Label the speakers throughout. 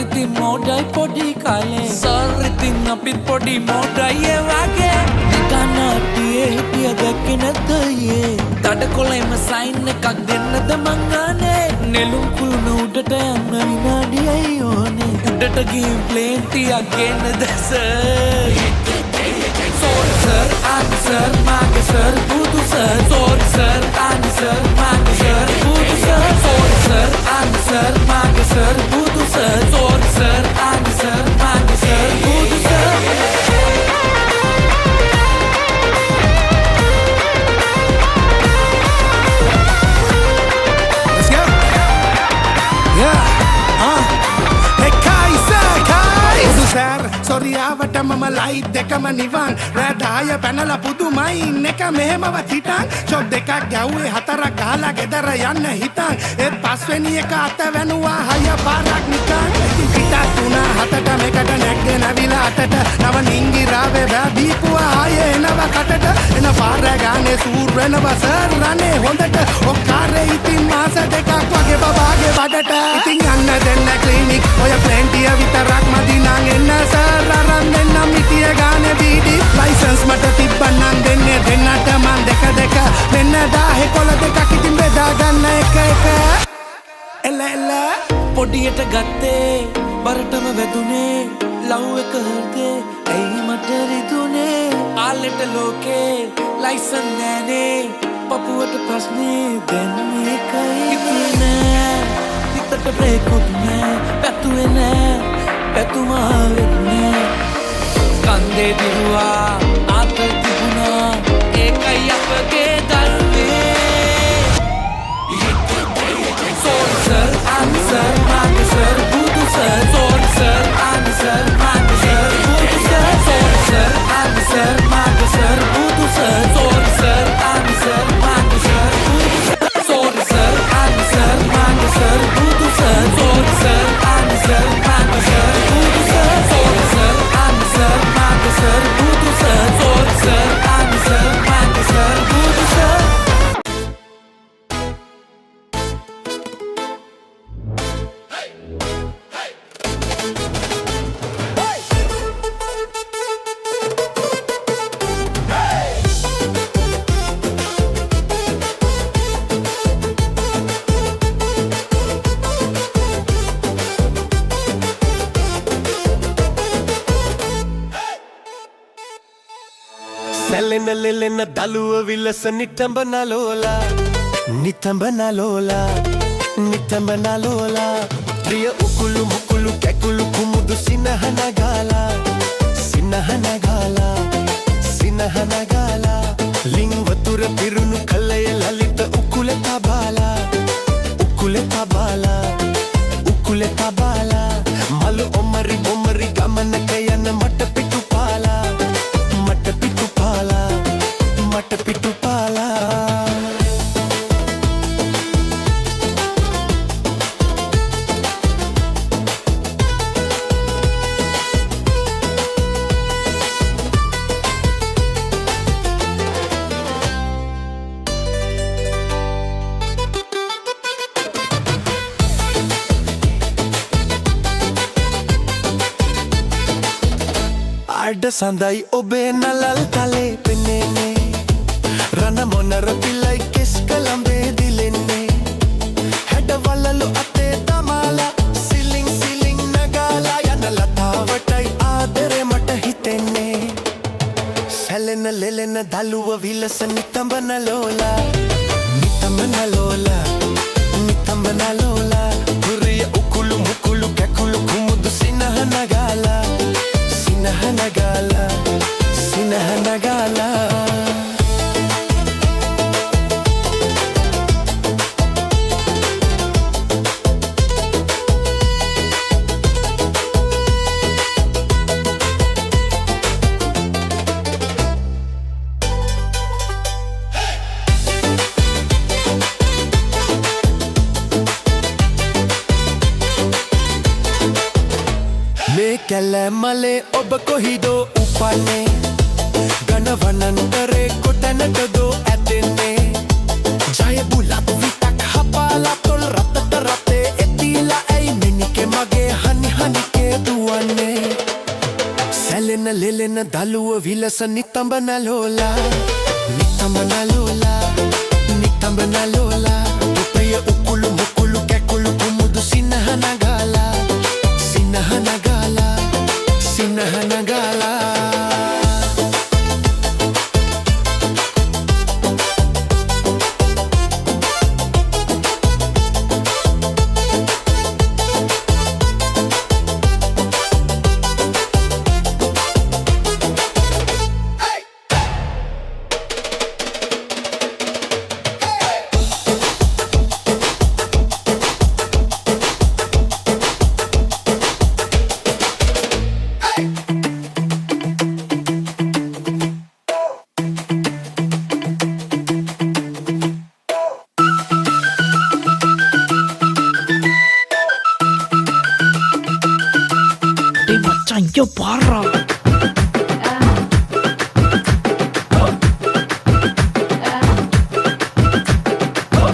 Speaker 1: ඉතින් මොඩයි පොඩි කාලේ සර් ඉතින් අපිත් පොඩි මොඩයි ඒ වගේ නිකන්ටියේ හිටිය දැක්කේ නැද්ද යේ තඩකොළෙම සයින් එකක් දෙන්නද මං ගානේ නෙළුම් කුළුණ උඩට යන්න විනාඩියයි ඕනේ උඩට ගිහින් ප්ලේන් ටිකක් ගේන්නද sir sorry sir I'm sir mage sir budu sir sorry sir I'm sir mage sir budu sir sorry sir I'm sir mage sir budu sir sorry sir I'm sir mage sir budu sir
Speaker 2: let's go yeah hey Kaiser budu sir sorry ආවට මම light දෙකම නිවන් රැදාය පැනලා පුදුමයි ඉන්න එක මෙහෙමව හිටන් shot දෙකක් ගැව්වේ හතරක් ගහලා ගෙදර යන්න හිතන් ඒත් පස්වෙනි එක අත වැනුවා හය පාරක් නිකන් පිටත් තුනා හතට මේකට නැග්ගේ නැවිලා අතට නව නිංගිරාවේ බැදීපුවා ආයේ එනවා කටට එන පාර ගානේ සූර් වෙනවා සර් රනේ හොඳට ඔක්කාරේ ඉතින් මාස දෙකක් වගේ බබාගේ බඩට ඉතින් යන්න දෙන්න ක්ලිනික් ඔය ප්ලැන්ටිය විතරක් මදි නං එන්න සර් අරන් දෙන්නම් මිටිය ගානේ බීඩි ලයිසන්ස් මට තිබ්බනම් දෙන්නේ දෙන්නට මන් දෙක දෙක මෙන්න 10 කොළ දෙකක් ඉතින් බෙදා ගන්න එක එක එල එල
Speaker 1: පොඩියට ගත්තේ බරටම වැදුනේ ලව් එක හර්දේ ඇයි මට රිදුනේ ආලෙට ලෝකේ ලයිසන් නෑනේ පපුවට ප්‍රශ්නේ දැන් මේකයි ඉතිනේ හිතට බ්‍රේකුත් නෑ පැතුවේ නෑ පැතුමාවෙත් නෑ කන්දේ දිරුවා ආතල් තිබුණා ඒකයි අපගේ දල්වේ sorry sir I'm sir mage sir budu sir sorry sir I'm sir mage sir budu sir sorry sir I'm sir mage sir budu sir sorry sir I'm sir mage sir budu sir sorry sir I'm sir mage sir budu sir sorry sir I'm sir mage sir budu sir sorry sir I'm sir mage sir budu sir sorry sir I'm sir mage sir budu sir
Speaker 3: සැලෙන ලෙලෙන දළුව විලස නිතඹන ලෝලා නිතඹන ලෝලා නිතඹන ලෝලා ප්‍රිය උකුළු මුකුළු කැකුළු කුමුදු සිනහන ගාලා සිනහන ගාලා සිනහන ගාලා ලිං වතුර පිරුණු කලය ලලිත උකුල තබාලා උකුල තබාලා උකුල තබාලා මලු ඔමරි බොමරි ගමනක යන මට පිටු පාලා මට පිටු පාලා මට පිටු පාලා අඩ සඳයි ඔබේ නලල් තලේ පෙනෙන්නේ රණ මොනර පිලයි කෙස් කළඹේ දිලෙන්නේ හැඩවලලු අතේ තමාලා සිලින් සිලින් නගාලා යන ලතාවටයි ආදරේ මට හිතෙන්නේ සැලෙන ලෙලෙන දළුව විලස නිතඹන ලෝලා නිතඹන ලෝලා නිතඹන ලෝලා පුරිය උකුළු මුකුළු කැකුළු කුමුදු සිනහන ගාලා සිනහන ගාලා සිනහන ගාලා මේ කැලෑමලේ ඔබ කොහිදෝ උපන්නේ ගණවනන්තරේ කොතැනටදෝ ඇතෙන්නේ ජය බුලත් විටක් හපාලා තොල් රතට රතේ එතිලා ඇයි මෙනිකෙ මගේ හනි ලෙලෙන දලුව විලස නිතඹ නලෝලා නිතඹ නලෝලා නිතඹ නලෝලා උපය උකුළු මුකුළු කැකුළු කුමුදු සිනහ නගාලා සිනහ නගාලා සිනහ නගාලා
Speaker 1: டேய் மச்சான் இங்க பாருடா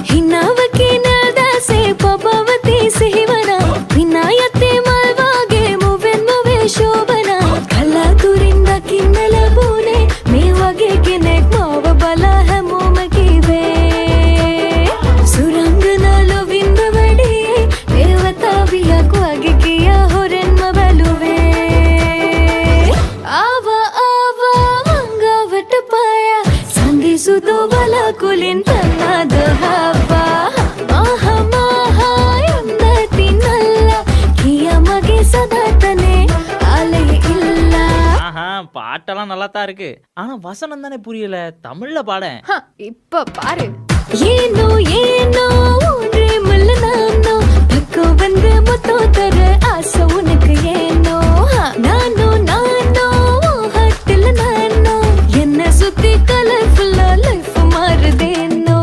Speaker 4: හිනාවකේ නාදාසේ පබවති සිහිවනා විනායත්තේ මල්වාගේ මුවෙන් මුවේ ශෝභනා කලාතුරින් දකින්න ලැබුණේ මේ වගේ කෙනෙක් මාව බලා හැමෝම කිව්වේ සුරංගනා ලොවින්ද වැඩි දේවතාවියක් වගේ කියා හොරෙන්ම බැලුවේ ආවා ආවා මංගවට පායා සන්දි සුදු වලකුලින් පන්නද හවා මහ මහ යොන්දති නල්ලා කියා මගේ සදාතනේ ආලේ ඉල්ලා
Speaker 5: ஆஹா பாட்டெல்லாம் நல்லா தான் இருக்கு ஆனா வசனம் தானே புரியல தமிழ்ல பாட
Speaker 4: இப்ப பாரு ஏனோ ஏனோ ஒன்றே முள்ள நானோ பக்கோ வந்து முத்தோ தர ஆசை உனக்கு ஏனோ நானோ நானோ ஹட்டில் நானோ என்ன சுத்தி கலர்ஃபுல்லா லைஃப் மாறுதேனோ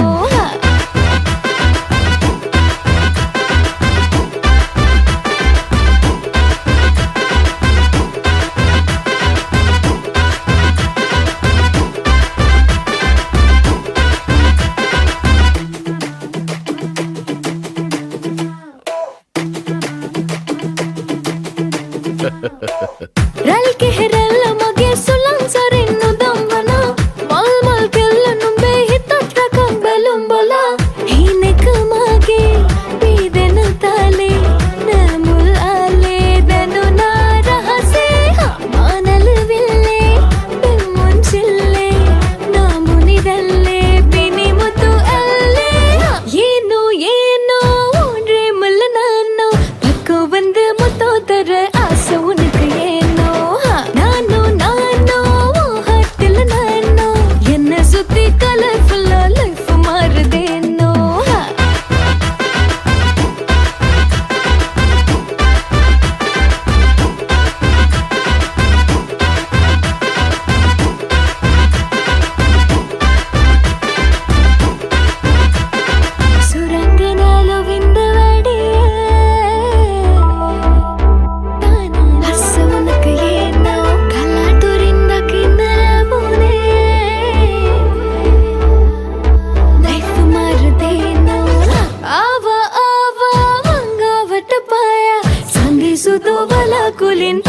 Speaker 4: රල් කෙහෙරල්ල මගේ සුළං සරින්නු දම්වනා මල් මල් කෙල්ල නුඹේ හිතත් රකම් බැලුම් බොලා හීනෙක මගේ පීදෙන තාලේ නෑමුල් ආලේ දැනුනා රහසේ මානල විල්ලේ පෙම්මුන් සිල්ලේ නාමුනි දැල්ලේ පිනිමුතු ඇල්ලේ ஏனோ ஏனோ ஒன்றே முள்ள நானோ பக்கோ வந்து முத்தோ தர ஆசை உனக்கு ஏனோ நானோ நானோ ஹட்டில் நானோ என்ன சுத்தி கலர்ஃபுல்லா லைஃப் மாறுதேனோ சுரங்கனாலோ விந்த வடியே ஆசை உனக்கு ஏனோ கலாத்துரின் தக்கிන්න ලැබුණේ லைஃப் மாறுதேனோ ආවා ආවා මංගවට පායා සඳි සුදු වලකුලින්